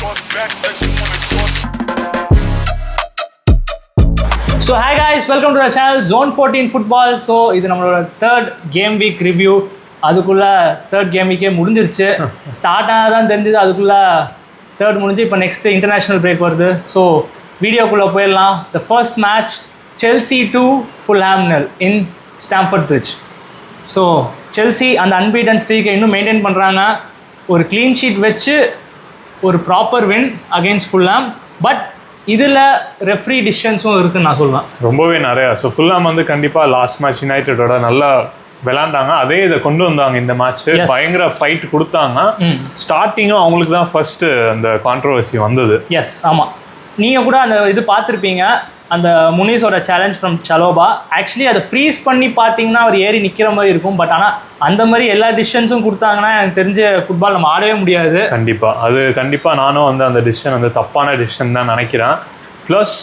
So hi guys, welcome to the channel Zone 14 Football. So இது நம்மளோட third game week review. அதுக்குள்ள third game week முடிஞ்சிருச்சு. Start ஆனதான் தெரிஞ்சது, அதுக்குள்ள third முடிஞ்சு இப்போ நெக்ஸ்ட் இன்டர்நேஷனல் பிரேக் வருது. ஸோ வீடியோக்குள்ளே போயிடலாம். The first match Chelsea 2 Fulham 0 in Stamford Bridge. So Chelsea அந்த அன்பீட்டன் ஸ்ட்ரீக்கை இன்னும் மெயின்டைன் பண்ணுறாங்க. ஒரு க்ளீன் ஷீட் வச்சு ஒரு ப்ராப்பர் வின் அகெயின்ஸ்ட் ஃபுல்லாம். பட் இதில் ரெஃப்ரி டிசிஷன்ஸும் இருக்குன்னு நான் சொல்லுவேன், ரொம்பவே நிறையா. ஸோ ஃபுல்லாம் வந்து கண்டிப்பாக லாஸ்ட் மேட்ச் யுனைடெடோட நல்லா விளாண்டாங்க, அதே இதை கொண்டு வந்தாங்க இந்த மேட்ச். பயங்கர ஃபைட் கொடுத்தாங்க. ஸ்டார்டிங்கும் அவங்களுக்கு தான் ஃபர்ஸ்ட் அந்த கான்ட்ரவர்சி வந்தது. எஸ், ஆமாம். நீங்கள் கூட அந்த இது பார்த்துருப்பீங்க, அந்த முனிஸோட சேலஞ்ச் ஃப்ரம் சலோபா. ஆக்சுவலி அதை ஃப்ரீஸ் பண்ணி பார்த்தீங்கன்னா அவர் ஏறி நிற்கிற மாதிரி இருக்கும். பட் ஆனால் அந்த மாதிரி எல்லா டிசிஷன்ஸும் கொடுத்தாங்கன்னா எனக்கு தெரிஞ்ச ஃபுட்பால் நம்ம ஆடவே முடியாது. கண்டிப்பாக நானும் வந்து அந்த டிசிஷன் வந்து தப்பான டிசிஷன் தான் நினைக்கிறேன். ப்ளஸ்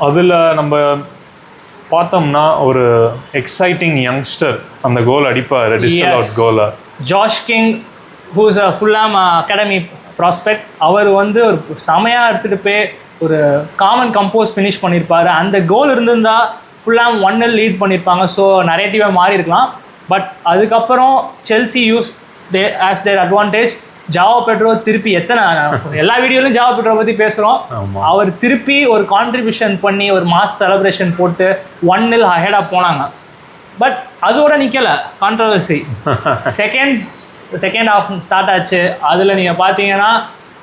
அதில் நம்ம பார்த்தோம்னா ஒரு எக்ஸைட்டிங் யங்ஸ்டர் அந்த கோல் அடிப்பார், டிஸ்டல் அவுட் கோலை. Josh King, who's a Fulham academy prospect. அவர் வந்து ஒரு செமையாக எடுத்துகிட்டு போய் ஒரு காமன் கம்போஸ் ஃபினிஷ் பண்ணியிருப்பார். அந்த கோல் இருந்திருந்தால் ஃபுல்லாம் 1-0 லீட் பண்ணியிருப்பாங்க. ஸோ நரேட்டிவாக மாறி இருக்கலாம். பட் அதுக்கப்புறம் செல்சி யூஸ் ஆஸ் தேர் அட்வான்டேஜ். ஜாவோ பெட்ரோ திருப்பி எல்லா வீடியோலையும் ஜாவோ பெட்ரோ பற்றி பேசுகிறோம். அவர் திருப்பி ஒரு கான்ட்ரிபியூஷன் பண்ணி ஒரு மாஸ் செலிப்ரேஷன் போட்டு 1-0 அஹெடாக போனாங்க. பட் அதோட நிற்கலை கான்ட்ரவர்சி. செகண்ட் ஹாஃப் ஸ்டார்ட் ஆச்சு. அதில் நீங்கள் பார்த்தீங்கன்னா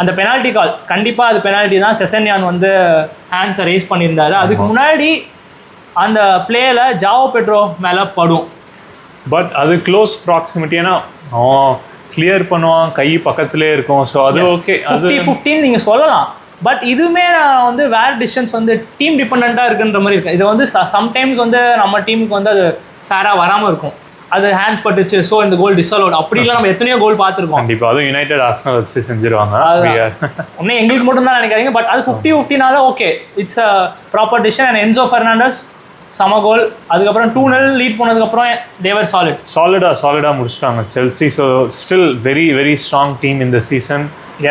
அந்த பெனால்ட்டி கால் கண்டிப்பாக அது பெனால்ட்டி தான். செசன்யான் வந்து ஹேண்ட்ஸை ரைஸ் பண்ணியிருந்தாரு. அதுக்கு முன்னாடி அந்த பிளேயில் ஜாவோ பெட்ரோ மேலே படும். பட் அது க்ளோஸ் ப்ராக்சிமிட்டினா அவன் கிளியர் பண்ணுவான், கை பக்கத்துலேயே இருக்கும். ஸோ அது ஓகே, 50-50 நீங்கள் சொல்லலாம். பட் இதுவுமே நான் வந்து வேர் டிஸ்டன்ஸ் வந்து டீம் டிபெண்ட்டாக இருக்குன்ற மாதிரி இருக்கு. இது வந்து சம்டைம்ஸ் வந்து நம்ம டீமுக்கு வந்து அது ஃபேராக வராமல் இருக்கும். அது ஹேண்ட்ஸ் பட்டுச்சு, ஸோ இந்த கோல் டிஸ்அலோட். அப்படிலாம் நம்ம எத்தனையோ கோல் பார்த்துருக்கோம். கண்டிப்பாக அதுவும் யுனைடெட் ஆர்சனல் வச்சு செஞ்சிருவாங்க. ஒன்றும் எங்களுக்கு மட்டும் தான் நினைக்காதீங்க. பட் அது 50-50நால okay, it's a proper decision. And Enzo Fernandez சம கோல். அதுக்கப்புறம் 2-0 லீட் போனதுக்கப்புறம் தேவர் சாலிடாக முடிச்சிட்டாங்க Chelsea. So still very very strong team இந்த சீசன்.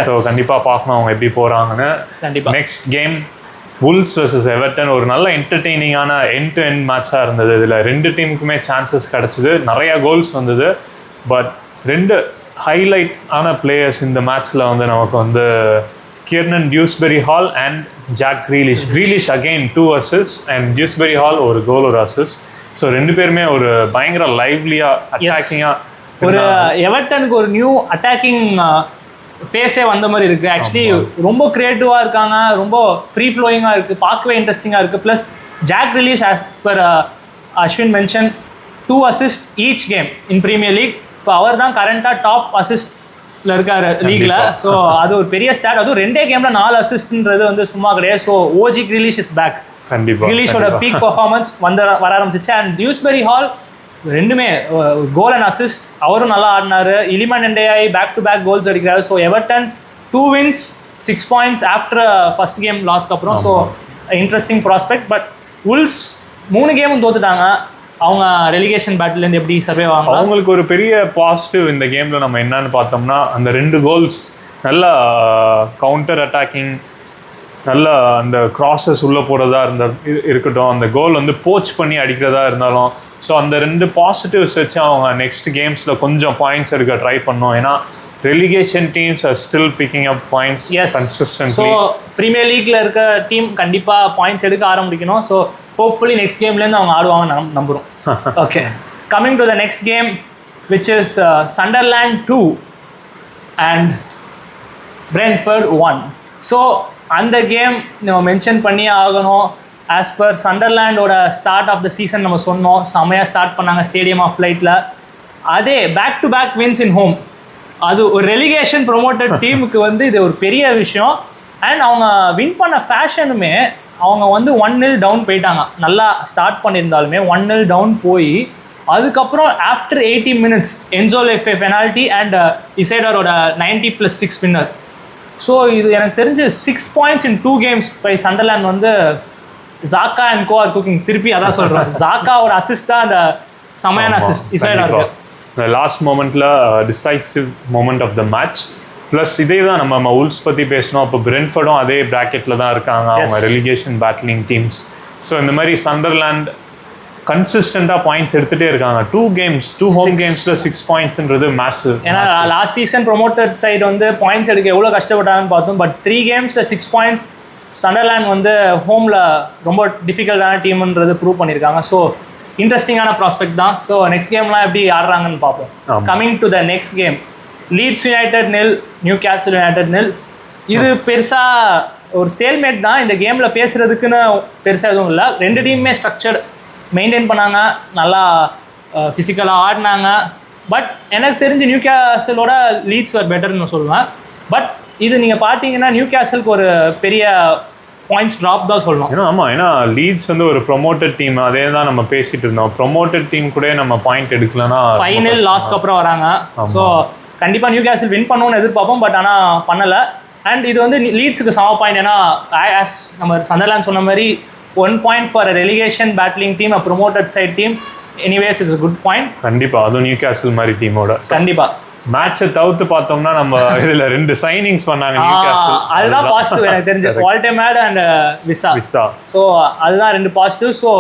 ஸோ கண்டிப்பாக பார்க்கணும் அவங்க எப்படி போகிறாங்கன்னு. கண்டிப்பாக next game Wolves vs Everton ஒரு நல்ல என்டர்டெய்னிங்கான எண்ட் டு எண்ட் மேட்சாக இருந்தது. இதில் ரெண்டு டீமுக்குமே சான்சஸ் கிடச்சிது, நிறையா கோல்ஸ் வந்தது. பட் ரெண்டு ஹைலைட் ஆன பிளேயர்ஸ் இந்த மேட்ச்சில் வந்து நமக்கு வந்து Kiernan Dewsbury Hall and Jack Grealish again 2 assists and Dewsbury Hall ஒரு கோல் ஒரு அசிஸ்ட். ஸோ ரெண்டு பேருமே ஒரு பயங்கர லைவ்லியாக அட்டாக்கிங்காக, ஒரு எவர்டனுக்கு ஒரு நியூ அட்டாக்கிங் ஃபேஸே வந்த மாதிரி இருக்குது. ஆக்சுவலி ரொம்ப க்ரியேட்டிவாக இருக்காங்க, ரொம்ப ஃப்ரீ ஃப்ளோயிங்காக இருக்குது, பார்க்கவே இன்ட்ரெஸ்டிங்காக இருக்குது. Plus Jack Grealish as per Ashwin mention 2 assists each game in Premier League. இப்போ அவர் தான் கரண்ட்டாக டாப் அசிஸ்டில் இருக்கார் லீகில். ஸோ அது ஒரு பெரிய ஸ்டார்ட். அதுவும் 2 கேமில் 4 அசிஸ்ட்ன்றது வந்து சும்மா கிடையாது. So OG Grealish is back. கண்டிப்பாக கிரீலிஷோட பீக் பர்ஃபார்மன்ஸ் வர ஆரம்பிச்சிச்சு. அண்ட் டியூஸ்பெரி ஹால் ரெண்டுமே கோல் அண்ட் அசிஸ்ட். அவரும் நல்லா ஆடினார். Iliman Ndiaye back to back goals அடிக்கிறாரு. So Everton 2 wins 6 points after first game லாஸ்க்கு அப்புறம். So interesting prospect. But Wolves 3 கேமும் தோத்துட்டாங்க. அவங்க ரெலிகேஷன் பேட்டிலேருந்து எப்படி சர்வே ஆவாங்க? அவங்களுக்கு ஒரு பெரிய பாசிட்டிவ் இந்த கேமில் நம்ம என்னன்னு பார்த்தோம்னா, அந்த 2 கோல்ஸ் நல்லா கவுண்டர் அட்டாக்கிங், நல்லா அந்த கிராஸஸ் உள்ளே போகிறதா இருக்கட்டும், அந்த கோல் வந்து போச் பண்ணி அடிக்கிறதா இருந்தாலும். ஸோ அந்த 2 பாசிட்டிவ்ஸ் வச்சு அவங்க நெக்ஸ்ட் கேம்ஸில் கொஞ்சம் பாயிண்ட்ஸ் எடுக்க ட்ரை பண்ணோம். ஏன்னா relegation teams are still picking up points consistently. So Premier லீக்ல இருக்க டீம் கண்டிப்பாக பாயிண்ட்ஸ் எடுக்க ஆரம்பிக்கணும். ஸோ ஹோப்ஃபுல்லி நெக்ஸ்ட் கேம்லேருந்து அவங்க ஆடுவாங்க நம்புகிறோம். Okay, coming to the next game which is Sunderland 2 and Brentford 1. So அந்த கேம் நம்ம மென்ஷன் பண்ணியே ஆகணும். ஆஸ் பர் சண்டர்லேண்டோட ஸ்டார்ட் ஆஃப் த சீசன் நம்ம சொன்னோம், செமையாக ஸ்டார்ட் பண்ணாங்க ஸ்டேடியம் ஆஃப் லைட்டில். அதே back to back wins in home. அது ஒரு ரெலிகேஷன் ப்ரொமோட்டட் டீமுக்கு வந்து இது ஒரு பெரிய விஷயம். அண்ட் அவங்க வின் பண்ண ஃபேஷனுமே அவங்க வந்து 1-0 டவுன் போயிட்டாங்க. நல்லா ஸ்டார்ட் பண்ணியிருந்தாலுமே 1-0 டவுன் போய் அதுக்கப்புறம் after 80 minutes Enzo Le Fée penalty and இசைடரோட 90+6 வின்னர். ஸோ இது எனக்கு தெரிஞ்சு 6 points in 2 games by Sunderland வந்து Xhaka and co are cooking. திருப்பி அதான் சொல்கிறேன், ஜாக்காவோட அசிஸ்ட் தான் அந்த செமையான அசிஸ்ட் இசைடா இருக்கு. லாஸ்ட் மொமெண்ட்டில் decisive moment of the match plus இதே தான் நம்ம உல்ஸ் பற்றி பேசணும். அப்போ பிரென்ஃபர்டும் அதே ப்ராக்கெட்டில் தான் இருக்காங்க, அவங்க ரெலிகேஷன் பேட்லிங் டீம்ஸ். ஸோ இந்த மாதிரி சண்டர்லேண்ட் கன்சிஸ்டண்டாக பாயிண்ட்ஸ் எடுத்துகிட்டே இருக்காங்க. 2 ஹோம் கேம்ஸில் 6 பாயிண்ட்ஸ்ன்றது மேசிவ். ஏன்னா லாஸ்ட் சீசன் ப்ரொமோட்டட் சைடு வந்து பாயிண்ட்ஸ் எடுக்க எவ்வளோ கஷ்டப்பட்டாங்கன்னு பார்த்தோம். பட் 3 கேம்ஸில் 6 பாயிண்ட்ஸ் சண்டர்லேண்ட் வந்து ஹோமில் ரொம்ப டிஃபிகல்ட்டான டீம்ன்றது ப்ரூவ் பண்ணியிருக்காங்க. ஸோ இன்ட்ரெஸ்டிங்கான ப்ராஸ்பெக்ட் தான். ஸோ நெக்ஸ்ட் கேம்லாம் எப்படி ஆடுறாங்கன்னு பார்ப்போம். Coming to the next game, Leeds United 0, Newcastle United 0. இது பெருசாக ஒரு ஸ்டேல்மேட் தான். இந்த கேமில் பேசுகிறதுக்குன்னு பெருசாக எதுவும் இல்லை. 2 டீமுமே ஸ்ட்ரக்சர்ட் மெயின்டைன் பண்ணாங்க, நல்லா ஃபிசிக்கலாக ஆடினாங்க. பட் எனக்கு தெரிஞ்சு நியூ கேசலோட லீட்ஸ் வர் பெட்டர்னு சொல்லுவேன். பட் இது நீங்கள் பார்த்தீங்கன்னா நியூ கேசலுக்கு ஒரு பெரிய பாயிண்ட்ஸ் ட்ராப் தான் சொல்லணும். ஆமாம், ஏன்னா லீட்ஸ் வந்து ஒரு ப்ரொமோட்டட் டீம், அதே தான் நம்ம பேசிகிட்டு இருந்தோம். ப்ரொமோட்டட் டீம் கூட நம்ம பாயிண்ட் எடுக்கலன்னா ஃபைனல் லாஸ்ட்க்கு அப்புறம் வராங்க. ஸோ கண்டிப்பாக நியூ கேசல் வின் பண்ணணும்னு எதிர்பார்ப்போம். பட் ஆனால் பண்ணலை. அண்ட் இது வந்து லீட்ஸுக்கு சம பாயிண்ட். ஏன்னா ஆஸ் நம்ம சண்டர்லேண்ட் சொன்ன மாதிரி 1 point for relegation battling team, promoted side team. Anyways it's good point. கண்டிப்பாக அதுவும் நியூ கேசல் மாதிரி டீமோட கண்டிப்பாக மேட்சை தவிர்த்து பார்த்தோம்னா நம்ம இதில் 2 signings பண்ணாங்க நியூ கேசல். அதுதான் பாசிட்டிவ் எனக்கு தெரிஞ்சு. வால்டெமேட் அண்ட் விசா. ஸோ அதுதான் 2 பாசிட்டிவ். ஸோ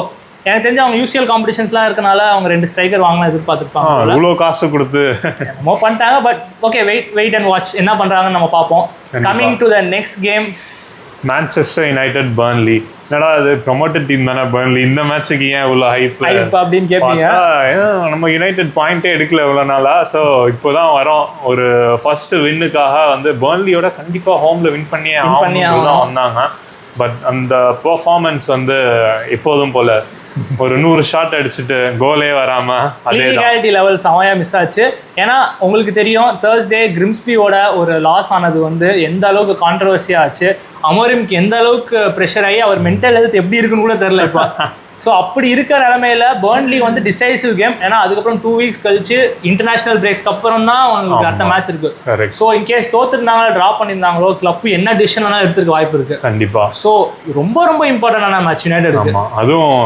எனக்கு தெரிஞ்சு அவங்க யூசிஎல் காம்படிஷன்ஸ்லாம் இருக்கனால அவங்க 2 ஸ்ட்ரைக்கர் வாங்கலாம் எதிர்பார்த்துருப்பாங்க. இவ்வளோ காசு கொடுத்து என்னமோ பண்ணிட்டாங்க. But okay, wait and watch என்ன பண்ணுறாங்கன்னு நம்ம பார்ப்போம். Coming to the next game, Manchester United Burnley. என்னடா அது ப்ரொமோட்டட் டீம் தானே பர்ன்லி, இந்த மேட்சுக்கு ஏன் இவ்வளோ ஹைப் அப்படின்னு கேட்பீங்க. நம்ம யுனைடெட் பாயிண்டே எடுக்கல இவ்வளோ நாளா. ஸோ இப்போதான் வரோம் ஒரு ஃபர்ஸ்ட் வின்னுக்காக வந்து பர்ன்லியோட கண்டிப்பாக ஹோமில் வின் பண்ணி தான் வந்தாங்க. பட் அந்த பெர்ஃபார்மன்ஸ் வந்து எப்போதும் போல ஒரு 100 ஷாட் அடிச்சுட்டு கோலே வராம கிளினிகாலிட்டி லெவல் செமையா மிஸ் ஆச்சு. ஏன்னா உங்களுக்கு தெரியும் தேர்ஸ்டே கிரிம்ஸ்பியோட ஒரு லாஸ் ஆனது வந்து எந்த அளவுக்கு கான்ட்ரவர்சியா ஆச்சு. அமோரிம்க்கு எந்த அளவுக்கு ப்ரெஷர் ஆகி அவர் மென்டல் ஹெல்த் எப்படி இருக்குன்னு கூட தெரியல இப்போ. ஸோ அப்படி இருக்கிற நிலமையில பர்ன்லி வந்து டிசைசிவ் கேம். ஏன்னா அதுக்கப்புறம் 2 weeks கழிச்சு இன்டர்நேஷனல் பிரேக்ஸ்க்கு அப்புறம் தான் அவங்களுக்கு அடுத்த மேட்ச் இருக்கு. ஸோ இன்கேஸ் தோத்துருந்தாங்களோ ட்ரா பண்ணியிருந்தாங்களோ கிளப் என்ன டிசிஷன் வேணாலும் எடுத்துக்க வாய்ப்பு இருக்கு கண்டிப்பா. ஸோ ரொம்ப ரொம்ப இம்பார்ட்டன்டான மேட்ச் யுனைடெட். அதுவும்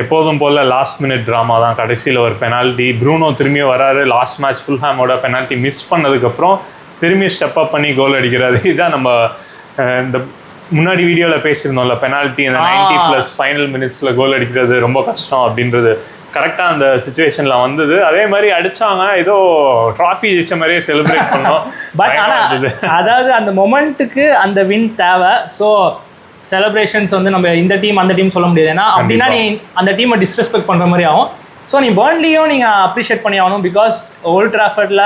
எப்போதும் போல லாஸ்ட் மினிட் ட்ராமா தான். கடைசியில் ஒரு பெனால்ட்டி, ப்ரூனோ திரும்பியும் வராரு. லாஸ்ட் மேட்ச் ஃபுல்ஹாமோட பெனால்ட்டி மிஸ் பண்ணதுக்கப்புறம் திரும்பி ஸ்டெப் அப் பண்ணி கோல் அடிக்கிறாரு. இதுதான் நம்ம இந்த முன்னாடி வீடியோவில் பேசியிருந்தோம்ல, பெனால்ட்டி அந்த 90+ ஃபைனல் மினிட்ஸில் கோல் அடிக்கிறது ரொம்ப கஷ்டம் அப்படின்றது கரெக்டாக அந்த சுச்சுவேஷனில் வந்தது. அதே மாதிரி அடித்தாங்க, ஏதோ ட்ராஃபி ஜெயிச்ச மாதிரியே செலிப்ரேட் பண்ணோம். பட் ஆனால் அதாவது அந்த மொமெண்ட்டுக்கு அந்த வின் தேவை. ஸோ செலிப்ரேஷன்ஸ் வந்து நம்ம இந்த டீம் அந்த டீம் சொல்ல முடியாது. ஏன்னா அப்படின்னா நீ அந்த டீமை டிஸ்ரெஸ்பெக்ட் பண்ணுற மாதிரி ஆகும். ஸோ நீ பர்ன்லியும் நீங்கள் அப்ரிஷியேட் பண்ணி ஆகணும். பிகாஸ் ஓல்ட் ட்ராஃபர்டில்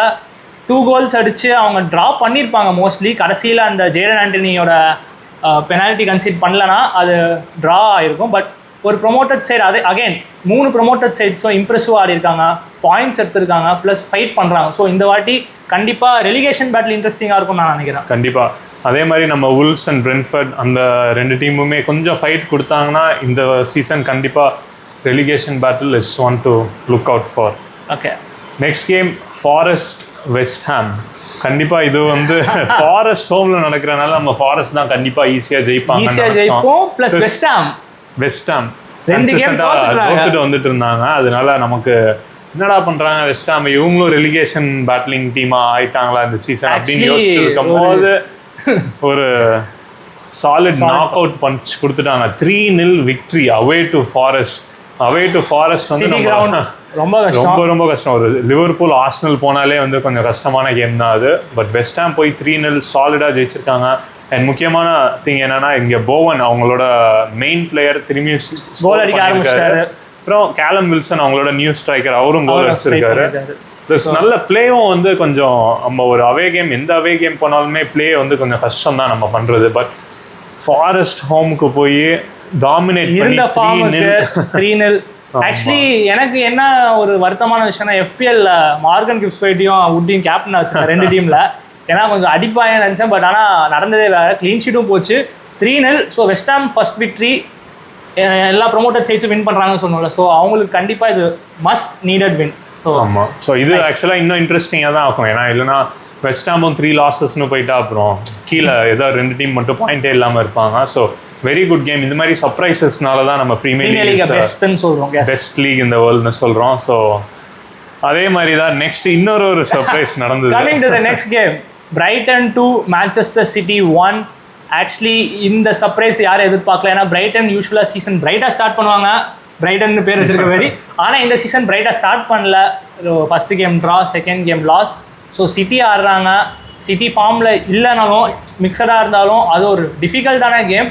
2 goals அடித்து அவங்க ட்ரா பண்ணியிருப்பாங்க மோஸ்ட்லி. கடைசியில் அந்த ஜேடன் ஆண்டனியோட பெனால்ட்டி கன்சிட் பண்ணலன்னா அது ட்ரா ஆகிருக்கும். பட் ஒரு ப்ரொமோட்டட் சைடு அதே அகைன் 3 ப்ரொமோட்டட் சைட்ஸும் இம்ப்ரெசிவ் ஆடி இருக்காங்க, பாயிண்ட்ஸ் எடுத்திருக்காங்க, ப்ளஸ் ஃபைட் பண்ணுறாங்க. ஸோ இந்த வாட்டி கண்டிப்பாக ரெலிகேஷன் பேட்டில் இன்ட்ரெஸ்டிங்காக இருக்கும்னு நான் நினைக்கிறேன். கண்டிப்பாக அதே மாதிரி நம்ம உல்ஸ் அண்ட் பிரென்ஃபர்ட் அந்த 2 டீமுமே கொஞ்சம் ஃபைட் கொடுத்தாங்கன்னா இந்த சீசன் கண்டிப்பாக relegation battle is one to look out for. Okay, next game forest West Ham. கண்டிப்பாக இது வந்து ஃபாரஸ்ட் ஹோமில் நடக்கிறனால நம்ம ஃபாரஸ்ட் தான் கண்டிப்பாக ஈஸியாக ஜெயிப்போம். ப்ளஸ் வெஸ்ட் ஹாம் 2 கேம் தோத்துட்டு வந்துட்டு இருந்தாங்க. அதனால நமக்கு என்னடா பண்றாங்க வெஸ்ட் ஹாம், இவங்களும் ரெலிகேஷன் பேட்லிங் டீமா ஆயிட்டாங்களா இந்த சீசன் அப்படின்னு யோசிச்சுட்டு இருக்கும்போது ஒரு சாலிட் நாக் அவுட் பஞ்ச் கொடுத்துட்டாங்க. 3-0 விக்டரி அவே டு ஃபாரஸ்ட். வந்து ரொம்ப கஷ்டம். ஒரு லிவர்பூல் ஆர்சனல் போனாலே வந்து கொஞ்சம் கஷ்டமான கேம் தான் அது. பட் வெஸ்ட் ஹாம் போய் 3-0 சாலிடாக ஜெயிச்சிருக்காங்க. அண்ட் முக்கியமான திங் என்னன்னா இங்கே போவன் அவங்களோட மெயின் பிளேயர் திரும்பி கோல் அடிக்க ஆரம்பிச்சிட்டாரு. அப்புறம் கேலம் வில்சன் அவங்களோட நியூ ஸ்ட்ரைக்கர் அவரும் கோல் அடிச்சிருக்காரு. ப்ளஸ் நல்ல பிளேவும் வந்து கொஞ்சம் நம்ம ஒரு அவே கேம் எந்த அவே கேம் போனாலுமே பிளே வந்து கொஞ்சம் கஷ்டம் தான் நம்ம பண்ணுறது. பட் ஃபாரஸ்ட் ஹோமுக்கு போய் டாமினேட் இருந்த ஃபார்முக்கு 3-0. ஆக்சுவலி எனக்கு என்ன ஒரு வருத்தமான விஷயம்னா FPL மார்கன் கிப்ஸ்வைட்டையும் உட்டையும் கேப்டன் வச்சுருக்கேன் 2 டீமில். ஏன்னா கொஞ்சம் அடிப்பாயன்னு நினச்சேன். பட் ஆனால் நடந்ததே வேறு, க்ளீன் ஷீட்டும் போச்சு 3-0. So West Ham first victory, எல்லா ப்ரொமோட்டட் சைட்ஸும் வின் பண்ணுறாங்கன்னு சொன்னோம்ல. ஸோ அவங்களுக்கு கண்டிப்பாக இது மஸ்ட் நீடட் வின். ஆமாம். ஸோ இது ஆக்சுவலாக இன்னும் இன்ட்ரெஸ்டிங்காக தான் ஆகும். ஏன்னா இல்லைனா வெஸ்ட் ஹாமும் 3 losesன்னு போயிட்டா அப்புறம் கீழே ஏதாவது 2 டீம் மட்டும் பாயிண்டே இல்லாமல் இருப்பாங்க. So very good game. இந்த மாதிரி சர்ப்ரைசஸ்னால தான் நம்ம ப்ரீமியர் லீக் பெஸ்ட் லீக் இந்த வேர்ல்டுன்னு சொல்கிறோம். ஸோ அதே மாதிரி தான் நெக்ஸ்ட் இன்னொரு சர்ப்ரைஸ் நடந்தது. Coming to the next game, Brayton 2 Manchester City 1. Actually இந்த சர்ப்ரைஸ் யாரும் எதிர்பார்க்கல. ஏன்னா பிரைட்டன் யூஸ்வலாக சீசன் பிரைட்டாக ஸ்டார்ட் பண்ணுவாங்க, பிரைட்டன் பேர் வச்சிருக்க மாதிரி. ஆனால் இந்த சீசன் பிரைட்டாக ஸ்டார்ட் பண்ணல. First game draw, second game loss. So city ஆடுறாங்க. சிட்டி ஃபார்மில் இல்லைனாலும் மிக்சடாக இருந்தாலும் அது ஒரு டிஃபிகல்ட்டான கேம்.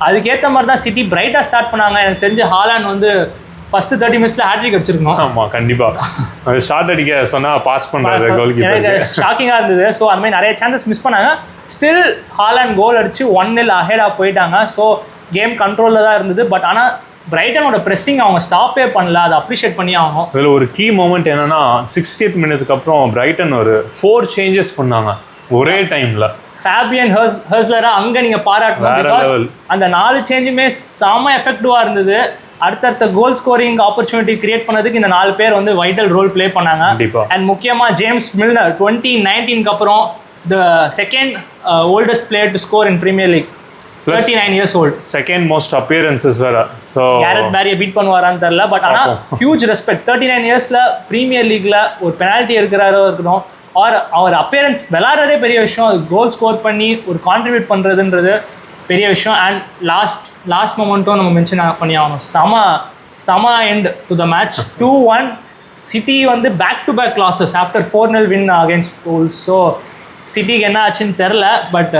அதுக்கேற்ற மாதிரி தான் சிட்டி பிரைட்டாக ஸ்டார்ட் பண்ணாங்க. எனக்கு தெரிஞ்சு ஹாலாண்ட் வந்து ஃபர்ஸ்ட் 30 minutes ஹேட்ரிக் அடிச்சிருக்கணும். ஆமாம், கண்டிப்பாக ஷார்ட் அடிக்க சொன்னால் பாஸ் பண்ணுறது கோல் கீப்பர். எனக்கு ஷாக்கிங்காக இருந்தது. ஸோ அந்த மாதிரி நிறைய சான்சஸ் மிஸ் பண்ணாங்க. ஸ்டில் ஹாலாண்ட் கோல் அடிச்சு 1-0 அஹெடாக போயிட்டாங்க. ஸோ கேம் கண்ட்ரோலில் தான் இருந்தது. பட் ஆனால் பிரைட்டனோட ப்ரெஸ்ஸிங் அவங்க ஸ்டாப்பே பண்ணல. அதை அப்ரிஷியேட் பண்ணி ஆகணும். இதில் ஒரு கீ மூமெண்ட் என்னன்னா 60th minute அப்புறம் பிரைட்டன் ஒரு 4 changes பண்ணாங்க ஒரே டைமில். ஃபேபியன் ஹர்ஸ்லரா அங்கே நீங்கள் பாராட்டணும். அந்த 4 சேஞ்சுமே செம எஃபெக்டிவாக இருந்தது. அடுத்தடுத்த கோல் ஸ்கோரிங் ஆப்பர்ச்சுனிட்டி கிரியேட் பண்ணதுக்கு இந்த 4 பேர் வந்து வைட்டல் ரோல் ப்ளே பண்ணாங்க. அண்ட் முக்கியமாக ஜேம்ஸ் மில்னர் 2019 அப்புறம் the second oldest player to score in Premier League, 39 years old. Second most appearances வேற. ஸோ கேரட் பேரியை பீட் பண்ணுவாரான்னு தெரியல. பட் ஆனால் ஹியூஜ் ரெஸ்பெக்ட். 39 yearsல பிரீமியர் லீக்ல ஒரு பெனால்ட்டி எடுக்கிறாரோ இருக்கணும், ஆர் அவர் அப்பியரன்ஸ் விளாட்றதே பெரிய விஷயம். அது கோல் ஸ்கோர் பண்ணி ஒரு கான்ட்ரிபியூட் பண்ணுறதுன்றது பெரிய விஷயம். அண்ட் லாஸ்ட் மொமெண்ட்டும் நம்ம மென்ஷன் பண்ணி ஆகணும். செம end to the match. 2-1 City வந்து back to back losses after 4-0 win against Wolves. So சிட்டிக்கு என்ன ஆச்சுன்னு தெரில. பட்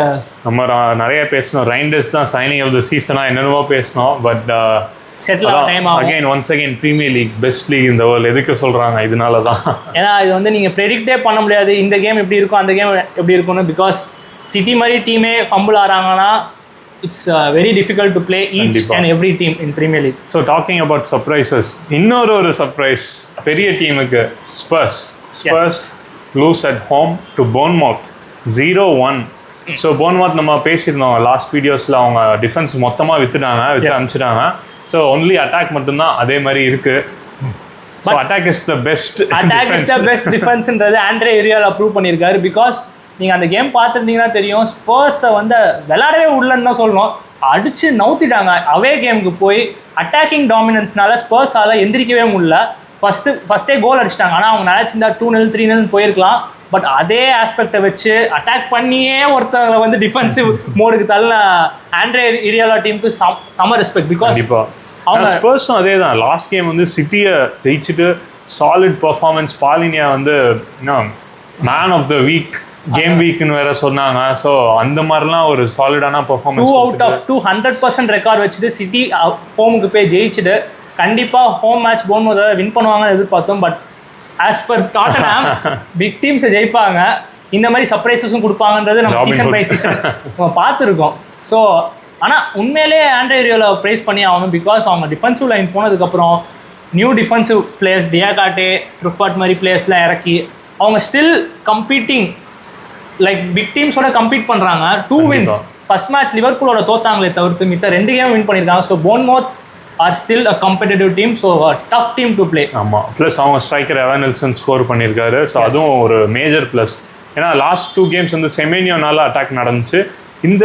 நம்ம நிறைய பேசணும். ரைண்டர்ஸ் தான் சைனிங் ஆஃப் த சீசனாக என்னென்னவோ பேசணும். பட் செட்டில் டைம் ஆகும். Once again Premier League best league இந்த வேர்ல்டு எதுக்கு சொல்கிறாங்க, இதனால தான். ஏன்னா இது வந்து நீங்கள் ப்ரெடிக்டே பண்ண முடியாது இந்த கேம் எப்படி இருக்கும் அந்த கேம் எப்படி இருக்கும்னு. பிகாஸ் சிட்டி மாதிரி டீமே fumble ஆகிறாங்கன்னா it's very difficult to play each and every team in Premier League. So talking about surprises, இன்னொரு சர்ப்ரைஸ் பெரிய டீமுக்கு Spurs lose at home to Bournemouth 0-1. So Bournemouth நம்ம பேசியிருந்தோம் லாஸ்ட் வீடியோஸில். அவங்க டிஃபென்ஸ் மொத்தமாக விற்று அனுப்பிச்சிட்டாங்க. ஸோ ஒன்லி அட்டாக் மட்டும்தான் அதே மாதிரி இருக்குது. So attack is the best டிஃபென்ஸ்ன்றது ஆண்ட்ரே ஏரியாவில் ப்ரூவ் பண்ணியிருக்காரு. பிகாஸ் நீங்கள் அந்த கேம் பார்த்துருந்தீங்கன்னா தெரியும், ஸ்பர்ஸை வந்து விளையாடவே உள்ளன்னு தான் சொல்லணும். அடித்து நவுத்திட்டாங்க. அவே கேமுக்கு போய் அட்டாக்கிங் டாமினன்ஸ்னால ஸ்பர்ஸால் எந்திரிக்கவே முடியல. ஃபஸ்ட்டே கோல் அடிச்சிட்டாங்க. ஆனால் அவங்க நினச்சிருந்தா 2-0 3-0 போயிருக்கலாம். பட் அதே ஆஸ்பெக்டை வச்சு அட்டாக் பண்ணியே ஒருத்தவங்களை வந்து டிஃபென்சிவ் மோடுக்கு தள்ள ஆண்ட்ரே ஏரியாலா டீமுக்கு செம ரெஸ்பெக்ட். பிகாஸ் அவங்க ஸ்பர்ஸும் அதே தான். லாஸ்ட் கேம் வந்து சிட்டியை ஜெயிச்சுட்டு சாலிட் பர்ஃபார்மன்ஸ். பாலினியா வந்து man of the week, game வீக்னு வேற சொன்னாங்க. ஸோ அந்த மாதிரிலாம் ஒரு சாலிடான பர்ஃபார்மன்ஸ். 2 out of 2 100% ரெக்கார்ட் வச்சுட்டு சிட்டி ஹோமுக்கு போய் ஜெயிச்சுட்டு கண்டிப்பாக ஹோம் மேட்ச் போர்ன்மவுத் வின் பண்ணுவாங்கன்னு எதிர்பார்த்தோம். But as per Tottenham big டீம்ஸை ஜெயிப்பாங்க, இந்த மாதிரி சர்ப்ரைசஸும் கொடுப்பாங்கன்றது நம்ம சீசன் பை சீசன் நம்ம பார்த்துருக்கோம். ஸோ ஆனால் உண்மையிலே ஆண்ட்ரே ஏரியாவில் ப்ரைஸ் பண்ணி ஆகணும். பிகாஸ் அவங்க டிஃபென்சிவ் லைன் போனதுக்கப்புறம் new defensive players Diakité, Truffert மாதிரி பிளேயர்ஸ்லாம் இறக்கி அவங்க ஸ்டில் கம்பீட்டிங் லைக் பிக் டீம்ஸோட கம்பீட் பண்ணுறாங்க. 2 wins. ஃபர்ஸ்ட் மேட்ச் லிவர்பூலோட தோத்தாங்களே தவிர்த்து மித்த 2 கேம் வின் பண்ணியிருக்காங்க. So Bournemouth are still a competitive team. So tough team to play. ஆமாம். ப்ளஸ் அவங்க ஸ்ட்ரைக்கர் எவன் நெல்சன் ஸ்கோர் பண்ணியிருக்காரு. ஸோ அதுவும் ஒரு மேஜர் ப்ளஸ். ஏன்னா லாஸ்ட் 2 games வந்து செமெனியோனால அட்டாக் நடந்துச்சு. இந்த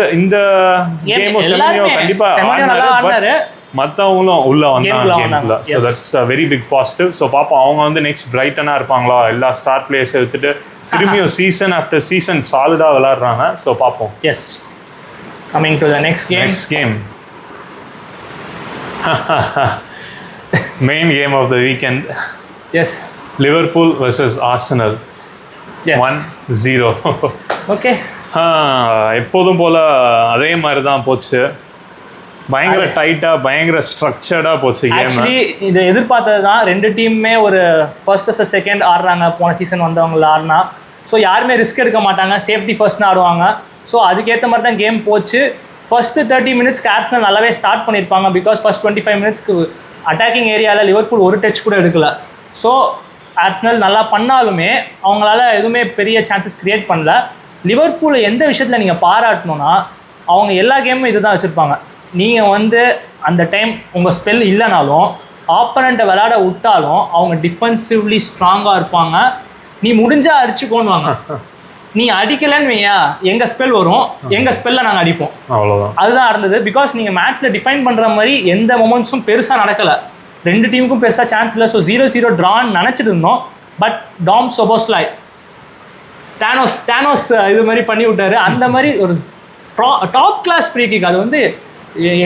கேமும் செமெனியோ கண்டிப்பாக மற்றவங்களும் உள்ள வந்தாங்க கேம்ல. So that's a very big positive. So பார்ப்போம் அவங்க வந்து நெக்ஸ்ட் பிரைட்டனாக இருப்பாங்களா, எல்லா ஸ்டார் பிளேயர்ஸை எடுத்துட்டு திரும்பியும் சீசன் ஆஃப்டர் சீசன் சாலிடாக விளையாடுறாங்க. ஸோ பார்ப்போம். Yes, coming to the next game. Main game of the weekend. Yes, Liverpool versus Arsenal 1-0. Okay, எப்போதும் போல் அதே மாதிரி தான் போச்சு. பயங்கர டைட்டாக பயங்கர ஸ்ட்ரக்சர்டாக போச்சு கேம். ஆக்சுவலி இதை எதிர்பார்த்தது தான். 2 டீமுமே ஒரு ஃபர்ஸ்ட் செகண்ட் ஆடுறாங்க. போன சீசன் வந்தவங்கள ஆடினா ஸோ யாருமே ரிஸ்க் எடுக்க மாட்டாங்க, சேஃப்டி ஃபர்ஸ்ட்னு ஆடுவாங்க. ஸோ அதுக்கேற்ற மாதிரி தான் கேம் போச்சு. ஃபர்ஸ்ட்டு 30 minutes ஆர்சனல் நல்லாவே ஸ்டார்ட் பண்ணியிருப்பாங்க. பிகாஸ் ஃபர்ஸ்ட் 25 minutesக்கு அட்டாக்கிங் ஏரியாவில் லிவர்பூல் ஒரு டச் கூட எடுக்கல. ஸோ ஆர்சனல் நல்லா பண்ணாலுமே அவங்களால எதுவுமே பெரிய சான்சஸ் க்ரியேட் பண்ணல. லிவர்பூலை எந்த விஷயத்தில் நீங்கள் பாராட்டணும்னா, அவங்க எல்லா கேமும் இது தான் வச்சுருப்பாங்க. நீங்கள் வந்து அந்த டைம் உங்கள் ஸ்பெல் இல்லைனாலும் ஆப்பனண்ட்டை விளையாட விட்டாலும் அவங்க டிஃபென்சிவ்லி ஸ்ட்ராங்காக இருப்பாங்க. நீ முடிஞ்சால் அடிச்சுக்கோன்னுவாங்க. நீ அடிக்கலைன்னு வையா, எங்கள் ஸ்பெல் வரும், எங்கள் ஸ்பெல்லை நாங்கள் அடிப்போம். அவ்வளோதான். அதுதான் இருந்தது. பிகாஸ் நீங்கள் மேட்ச்சில் டிஃபைன் பண்ணுற மாதிரி எந்த மொமெண்ட்ஸும் பெருசாக நடக்கலை. 2 டீமுக்கும் பெருசாக சான்ஸ் இல்லை. ஸோ 0-0 ட்ரான்னு நினச்சிட்டு இருந்தோம். பட் டாம் சொபோஸ்லாய் தேனோஸ் இது மாதிரி பண்ணி விட்டாரு. அந்த மாதிரி ஒரு டாப் கிளாஸ் ஃப்ரீ கிக். அது வந்து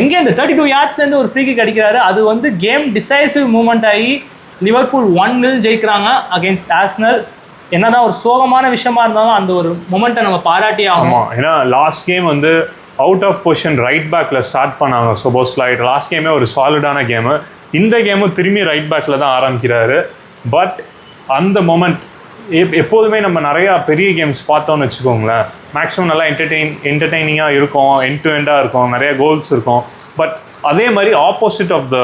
எங்கே இந்த 32 yardsலேருந்து ஒரு ஃப்ரீ கிக் அடிக்கிறாரு. அது வந்து கேம் டிசைசிவ் மூமெண்ட் ஆகி லிவர்பூல் 1-0 ஜெயிக்கிறாங்க அகேன்ஸ்ட் ஆர்சனல். என்னதான் ஒரு சோகமான விஷயமா இருந்தாலும் அந்த ஒரு மொமெண்ட்டை நம்ம பாராட்டி ஆகணும். ஏன்னா லாஸ்ட் கேம் வந்து அவுட் ஆஃப் பொசிஷன் ரைட் பேக்கில் ஸ்டார்ட் பண்ணாங்க சோபோஸ்லாய். லாஸ்ட் கேமே ஒரு சாலிடான கேமு. இந்த கேமும் திரும்பி ரைட் பேக்கில் தான் ஆரம்பிக்கிறாரு. பட் அந்த மொமெண்ட் எப்போதுமே நம்ம நிறையா பெரிய கேம்ஸ் பார்த்தோன்னு வச்சுக்கோங்களேன், மேக்ஸிமம் நல்லா என்டர்டெய்னிங்காக இருக்கும், எண்ட் டு எண்டாக இருக்கும், நிறைய கோல்ஸ் இருக்கும். பட் அதே மாதிரி opposite of the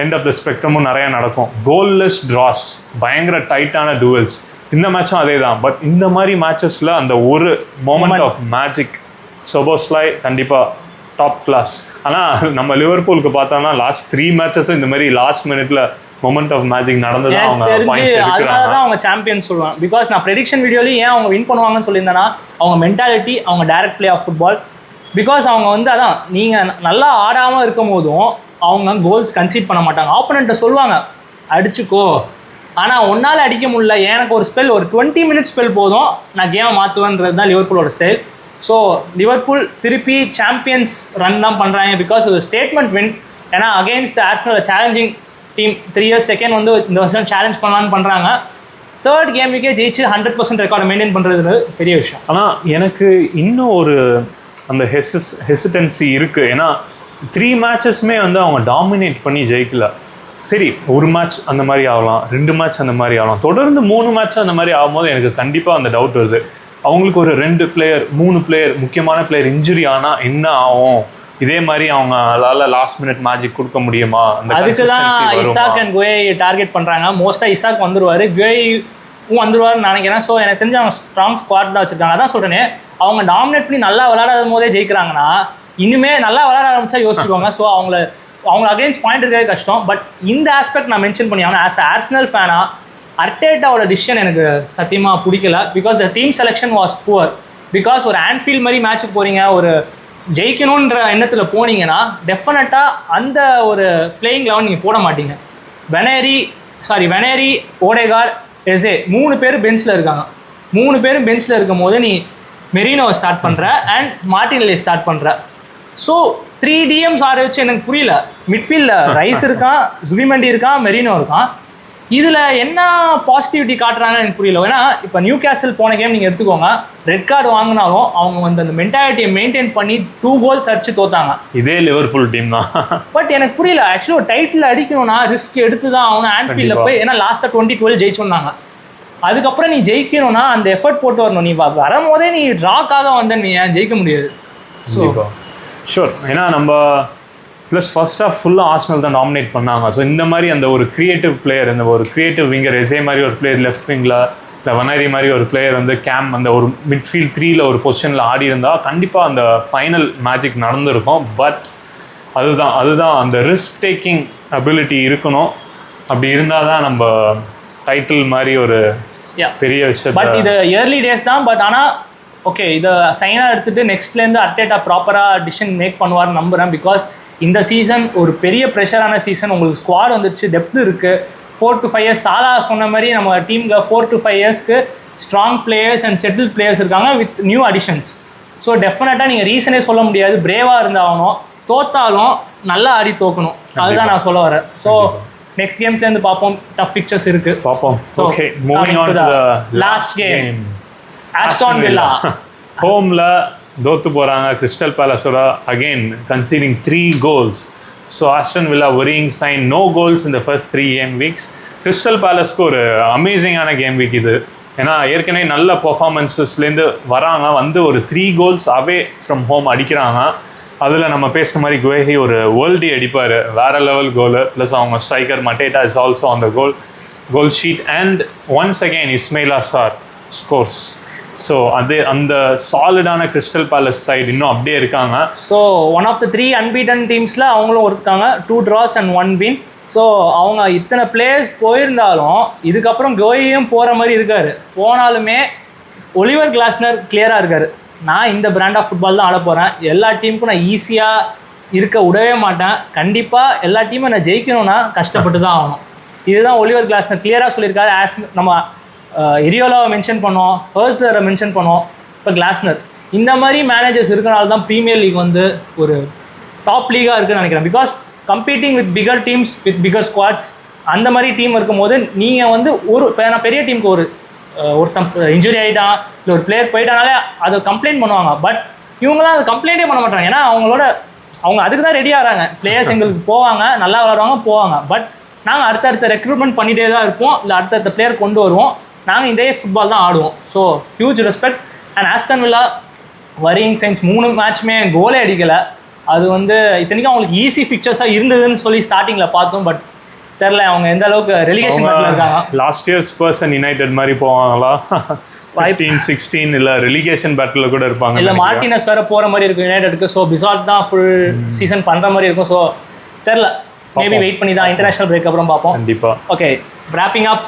end of the ஸ்பெக்ட்ரமும் நிறையா நடக்கும். கோல்லெஸ் ட்ராஸ், பயங்கர டைட்டான டுவெல்ஸ். இந்த மேட்சும் அதே தான். பட் இந்த மாதிரி மேட்சஸில் அந்த ஒரு மொமெண்ட் ஆஃப் மேஜிக் சோபோஸ்லாய் கண்டிப்பாக டாப் கிளாஸ். ஆனால் நம்ம லிவர்பூலுக்கு பார்த்தோம்னா லாஸ்ட் 3 மேட்சஸும் இந்த மாதிரி லாஸ்ட் மினிட்ல மொமெண்ட் ஆஃப் மேஜிக் நடந்தது. அதனால தான் அவங்க சாம்பியன் சொல்லுவாங்க. பிகாஸ் நான் ப்ரெடிக்ஷன் வீடியோலையும் ஏன் அவங்க வின் பண்ணுவாங்கன்னு சொல்லியிருந்தேன்னா அவங்க மென்டாலிட்டி, அவங்க direct play off football. Because அவங்க வந்து அதான் நீங்கள் நல்லா ஆடாமல் இருக்கும் போதும் அவங்க கோல்ஸ் கன்சீட் பண்ண மாட்டாங்க. ஆப்போனண்ட்டை சொல்லுவாங்க அடிச்சுக்கோ, ஆனால் ஒன்றால் அடிக்க முடியல, எனக்கு ஒரு ஸ்பெல், ஒரு 20 minutes ஸ்பெல் போதும், நான் கேமை மாற்றுவேன்றது தான் லிவர்பூலோட ஸ்டைல். ஸோ லிவர்பூல் திருப்பி சாம்பியன்ஸ் ரன் தான் பண்ணுறாங்க. பிகாஸ் ஒரு ஸ்டேட்மெண்ட் வின். ஏன்னா against Arsenal challenging team 3 years second வந்து இந்த வருஷம் சேலஞ்ச் பண்ணலான்னு பண்ணுறாங்க. 3rd கேமுக்கே ஜெயிச்சு 100% ரெக்கார்டை மெயின்டைன் பண்ணுறது பெரிய விஷயம். ஆனால் எனக்கு இன்னும் ஒரு அந்த ஹெசிடன்சி இருக்குது. ஏன்னா 3 மேட்சஸுமே வந்து அவங்க டாமினேட் பண்ணி ஜெயிக்கல. சரி, ஒரு மேட்ச் அந்த மாதிரி ஆகலாம், 2 மேட்ச் அந்த மாதிரி ஆகலாம், தொடர்ந்து 3 மேட்ச் அந்த மாதிரி ஆகும்போது எனக்கு கண்டிப்பாக அந்த டவுட் வருது. அவங்களுக்கு ஒரு 2 பிளேயர் 3 பிளேயர் முக்கியமான பிளேயர் இன்ஜுரி ஆனால் என்ன ஆகும், இதே மாதிரி அவங்களால லாஸ்ட் மினிட் மேஜிக் கொடுக்க முடியுமா? அதுக்கு தான் இசாக் அண்ட் குயே டார்கெட் பண்ணுறாங்க. மோஸ்ட்டாக இசாக் வந்துடுவார், குயேவும் வந்துடுவார்னு நினைக்கிறேன். ஸோ எனக்கு தெரிஞ்சு அவங்க ஸ்ட்ராங் ஸ்குவாட் தான் வச்சுருக்காங்க. அதான் சொல்கிறேனே, அவங்க டாமினேட் பண்ணி நல்லா விளையாடாத போதே ஜெயிக்கிறாங்கன்னா இனிமே நல்லா விளையாட ஆரம்பிச்சா யோசிச்சுக்கோங்க. ஸோ அவங்க அகெயின்ஸ்ட் பாயிண்ட் இருக்கிறதே கஷ்டம். பட் இந்த ஆஸ்பெக்ட் நான் மென்ஷன் பண்ணி ஆகணும். ஆஸ் ஆர்சனல் ஃபேனாக அர்டேட்டாவோட டிசிஷன் எனக்கு சத்தியமாக பிடிக்கல. Because the team selection was poor. Because ஒரு ஆன்ஃபீல்ட் மாதிரி மேட்ச்சுக்கு போகிறீங்க, ஒரு ஜெயிக்கணுன்ற எண்ணத்தில் போனீங்கன்னா டெஃபினட்டாக அந்த ஒரு பிளேயிங் லெவன் நீங்கள் போட மாட்டீங்க. வெனேரி, ஓடேகார்ட், எசே 3 பேர் பெஞ்சில் இருக்காங்க. 3 பேரும் பெஞ்சில் இருக்கும் போது நீ மெரினோவை ஸ்டார்ட் பண்ணுற அண்ட் மார்டினெல்லி ஸ்டார்ட் பண்ணுற. ஸோ 3 DMs ஆற வச்சு எனக்கு புரியல. மிட்ஃபீல்டில் ரைஸ் இருக்கான், சுபிமெண்டி இருக்கான், மெரினோ இருக்கான். இதில் என்ன பாசிட்டிவிட்டி காட்டுறாங்கன்னு எனக்கு புரியல. ஏன்னா இப்போ நியூ கேசல் போன கேம் நீங்கள் எடுத்துக்கோங்க, ரெட் கார்டு வாங்கினாலும் அவங்க வந்து அந்த மென்டாலிட்டியை மெயின்டைன் பண்ணி 2 goals அடிச்சு தோத்தாங்க. இதே லிவர்பூல் டீம் தான். பட் எனக்கு புரியல, ஆக்சுவலி ஒரு டைட்டில் அடிக்கணும்னா ரிஸ்க் எடுத்து தான் ஆகணும். ஆன்ஃபீல்டில் போய், ஏன்னா லாஸ்ட்டாக 2012 ஜெயிச்சோன்னாங்க. அதுக்கப்புறம் நீ ஜெயிக்கணும்னா அந்த எஃபர்ட் போட்டு வரணும். நீ வரும்போதே நீ ட்ராக்காக வந்த நீ ஜெயிக்க முடியாது. So sure. ஏன்னா நம்ம ப்ளஸ் ஃபர்ஸ்ட் ஆஃப் ஃபுல்லாக ஆர்சனல் தான் டாமினேட் பண்ணாங்க. ஸோ இந்த மாதிரி அந்த ஒரு க்ரியேட்டிவ் பிளேயர், இந்த ஒரு க்ரியேட்டிவ் விங்கர் எஸ்ஏ மாதிரி ஒரு பிளேயர் லெஃப்ட் விங்கில், இல்லை வனரி மாதிரி ஒரு பிளேயர் வந்து அந்த ஒரு மிட்ஃபீல்ட் 3ல ஒரு பொசிஷனில் ஆடி இருந்தால் கண்டிப்பாக அந்த ஃபைனல் மேஜிக் நடந்திருக்கும். பட் அதுதான் அந்த ரிஸ்க் டேக்கிங் அபிலிட்டி இருக்கணும். அப்படி இருந்தால் தான் நம்ம டைட்டில் மாதிரி ஒரு பெரிய விஷயம். பட் இது இயர்லி டேஸ் தான். பட் ஆனால் ஓகே, இதை சைனாக எடுத்துகிட்டு நெக்ஸ்ட்லேருந்து அர்டேட்டா ப்ராப்பராக டிசிஷன் மேக் பண்ணுவார்னு நம்புகிறேன். பிகாஸ் இந்த சீசன் ஒரு பெரிய ப்ரெஷரான சீசன். உங்களுக்கு ஸ்குவாட் வந்துடுச்சு, டெப்த் இருக்குது. 4 to 5 years சாலா சொன்ன மாதிரி நம்ம டீமில் 4 to 5 yearsக்கு strong players and settle players இருக்காங்க வித் நியூ அடிஷன்ஸ். ஸோ டெஃபினட்டாக நீங்கள் ரீசனே சொல்ல முடியாது. பிரேவாக இருந்தாகணும், தோத்தாலும் நல்லா ஆடி தோக்கணும். அதுதான் நான் சொல்ல வரேன். ஸோ நெக்ஸ்ட் கேம்ஸ்லேருந்து பார்ப்போம். டஃப் பிக்சர்ஸ் இருக்குது, பார்ப்போம். Okay, moving on to the last game. Aston Villa ஹோமில் தோத்து போகிறாங்க கிறிஸ்டல் பேலஸோட, அகெயின் கன்சீடிங் 3 goals. ஸோ Aston Villa worrying sign, no goals in the first 3 game weeks. Crystal பேலஸ்க்கு ஒரு அமேசிங்கான கேம் வீக் இது. ஏன்னா ஏற்கனவே நல்ல பர்ஃபார்மன்ஸஸ்லேருந்து வராங்க, வந்து ஒரு 3 goals அவே ஃப்ரம் ஹோம் அடிக்கிறாங்க. அதில் நம்ம பேசுகிற மாதிரி குவேஹி ஒரு வேர்ல்டி அடிப்பார், வேறு லெவல் கோலு. ப்ளஸ் அவங்க striker Mateta is also on the goal sheet. And once again Ismaila Sarr scores. So அந்த சாலிடான கிறிஸ்டல் பேலஸ் சைடு இன்னும் அப்படியே இருக்காங்க. So one of the 3 unbeaten டீம்ஸில் அவங்களும் ஒருத்தாங்க. 2 draws and 1 win. ஸோ அவங்க இத்தனை பிளேயர்ஸ் போயிருந்தாலும் இதுக்கப்புறம் கோயையும் போகிற மாதிரி இருக்கார். போனாலுமே ஒலிவர் கிளாஸ்னர் கிளியராக இருக்கார், நான் இந்த பிராண்ட் ஆஃப் ஃபுட்பால் தான் ஆட போகிறேன், எல்லா டீமுக்கும் நான் ஈஸியாக இருக்க விடவே மாட்டேன், கண்டிப்பாக எல்லா டீமும் நான் ஜெயிக்கணும்னா கஷ்டப்பட்டு தான் ஆகணும். இதுதான் ஒலிவர் கிளாஸ்னர் கிளியராக சொல்லியிருக்காரு. நம்ம இரியோலாவை மென்ஷன் பண்ணோம், ஹர்ஸ்லரை மென்ஷன் பண்ணோம், இப்போ கிளாஸ்னர். இந்த மாதிரி மேனேஜர்ஸ் இருக்கிறனால தான் ப்ரீமியர் லீக் வந்து ஒரு டாப் லீகாக இருக்குதுன்னு நினைக்கிறேன். Because competing with bigger teams with bigger squads அந்த மாதிரி டீம் இருக்கும்போது நீங்கள் வந்து இப்போ நான் பெரிய டீமுக்கு ஒருத்தன் இன்ஜுரி ஆகிட்டான் இல்லை ஒரு பிளேயர் போயிட்டானாலே அதை கம்ப்ளைண்ட் பண்ணுவாங்க. பட் இவங்களாம் அதை கம்ப்ளைண்ட்டே பண்ண மாட்டாங்க. ஏன்னா அவங்க அதுக்கு தான் ரெடி ஆகிறாங்க. பிளேயர்ஸ் எங்களுக்கு போவாங்க, நல்லா விளாடுவாங்க, போவாங்க. பட் நாங்கள் அடுத்தடுத்த ரெக்ரூட்மெண்ட் பண்ணிகிட்டே தான் இருப்போம், இல்லை அடுத்தடுத்த பிளேயர் கொண்டு வருவோம். நாங்கள் இதே ஃபுட்பால் தான் ஆடுவோம். So huge respect. And Aston villa worrying science 3 மேட்ச்மே கோலே அடிக்கலை. அது வந்து இத்தனைக்கும் அவங்களுக்கு ஈஸி பிக்சர்ஸாக இருந்ததுன்னு சொல்லி ஸ்டார்டிங்கில் பார்த்தோம். பட் தெரில அவங்க எந்த அளவுக்கு ரெலிகேஷன் பேட்டில் இருக்காங்க. Last year spruce and United மாதிரி போவாங்களா? 15-16 இல்லை ரெலிகேஷன் பேட்டில் கூட இருப்பாங்க. இல்லை மார்டினஸ் வேறு போகிற மாதிரி இருக்கும் யுனைடெடுக்கு. ஸோ பிசால்ட் தான் ஃபுல் சீசன் பண்ணுற மாதிரி இருக்கும். ஸோ தெரில, மேபி வெயிட் பண்ணி தான் இன்டர்நேஷனல் பிரேக் அப்புறம் பார்ப்போம். கண்டிப்பாக. Okay, wrapping up.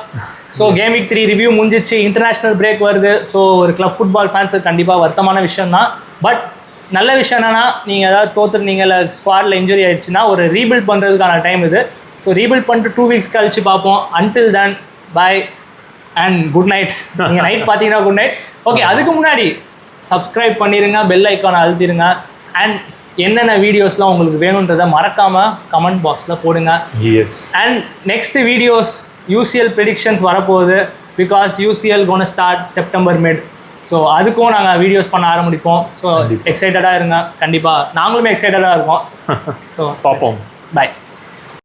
So game week 3 review முடிஞ்சிச்சு, இன்டர்நேஷ்னல் பிரேக் வருது. ஸோ ஒரு கிளப் ஃபுட்பால் ஃபேன்ஸுக்கு கண்டிப்பாக வருத்தமான விஷயம் தான். பட் நல்ல விஷயம் என்னென்னா, நீங்கள் ஏதாவது தோற்றுருந்தீங்க இல்லை ஸ்குவாடில் இன்ஜுரி ஆயிடுச்சுன்னா ஒரு ரீபில்ட் பண்ணுறதுக்கான டைம் இது. ஸோ ரீபில்ட் பண்ணிட்டு 2 வீக்ஸ் கழிச்சு பார்ப்போம். Until then bye and good night. நீங்கள் நைட் பார்த்தீங்கன்னா குட் நைட். ஓகே, அதுக்கு முன்னாடி சப்ஸ்கிரைப் பண்ணிடுங்க, பெல் ஐக்கானை அழுத்திடுங்க. அண்ட் என்னென்ன வீடியோஸ்லாம் உங்களுக்கு வேணுன்றதை மறக்காமல் கமெண்ட் பாக்ஸில் போடுங்க. Yes. And next videos UCL predictions வரப்போகுது. Because UCL gonna start September mid. So அதுக்கும் நாங்கள் வீடியோஸ் பண்ண ஆரம்பிப்போம். ஸோ எக்ஸைட்டடாக இருங்க. கண்டிப்பாக நாங்களுமே எக்ஸைட்டடாக இருக்கோம். ஸோ பார்ப்போம். பாய்.